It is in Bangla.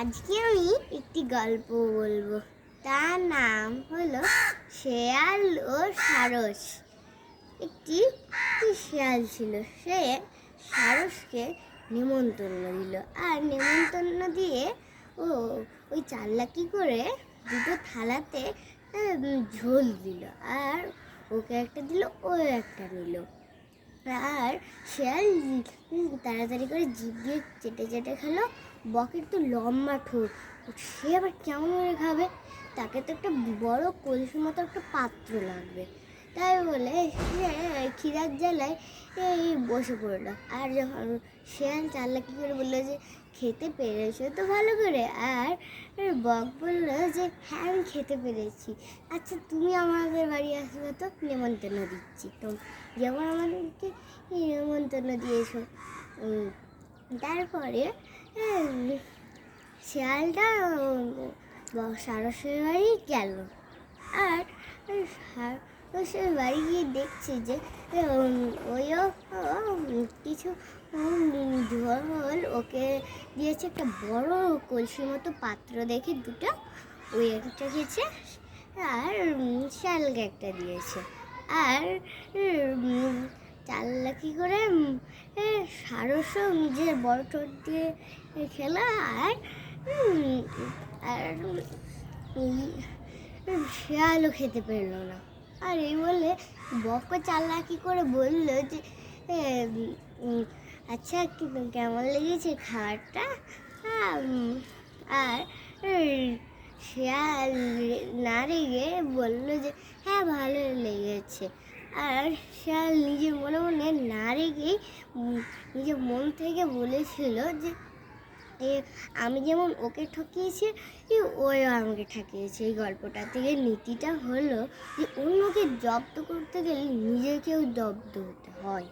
আজকে আমি একটি গল্প বলবো। তার নাম হলো শেয়াল ও সারস। একটি শেয়াল ছিল, সে সারসকে নিমন্ত্রণ দিল, আর নিমন্ত্রণ দিয়ে ও ওই চালাকি করে দুটো থালাতে ঝোল দিল, আর ওকে একটা দিল, ও একটা নিল। আর শেয়াল তাড়াতাড়ি করে জিভ দিয়ে চেটে চেটে খেলো। বকের তো লম্বা ঠোঁট, সে আবার কেমন করে খাবে? তাকে তো একটা বড় কলসির মতো একটা পাত্র লাগবে। তাই বলে সে খিদার জ্বালায় এই বসে পড়লো। আর যখন শেয়াল চালাকি করে বললো যে খেতে পেরেছো তো ভালো করে, আর বক বললো যে হ্যাঁ আমি খেতে পেরেছি, আচ্ছা তুমি আমাদের বাড়ি আসবে তো, নেমন্তন্ন দিচ্ছি, তো যেমন আমাদেরকে নেমন্তন্ন দিয়েছো। তারপরে শেয়ালটা সারসের বাড়ি গেল, আর সারসের বাড়ি গিয়ে দেখছে যে ওইও কিছু ঝোল ওকে দিয়েছে, একটা বড় কলসির মতো পাত্র দেখে দুটো, ওই একটা খেয়েছে, আর শেয়ালকে একটা দিয়েছে। আর চালাকি করে সারসও নিজের বড় ঠোঁট দিয়ে খেলা, আর শেয়ালও খেতে পারলো না। আর এই বলে বক চালাকি করে বলল যে আচ্ছা কেমন লেগেছে খাবারটা? আর শেয়াল না রেগে বললো যে হ্যাঁ ভালো লেগেছে। আর শেয়াল নিজের মনে মনে না রেগেই নিজের মন থেকে বলেছিল যে আমি যেমন ওকে ঠকিয়েছি, ওই আমাকে ঠকিয়েছে। এই গল্পটা থেকে নীতিটা হলো যে অন্যকে জব্দ করতে গেলে নিজেকেও জব্দ হতে হয়।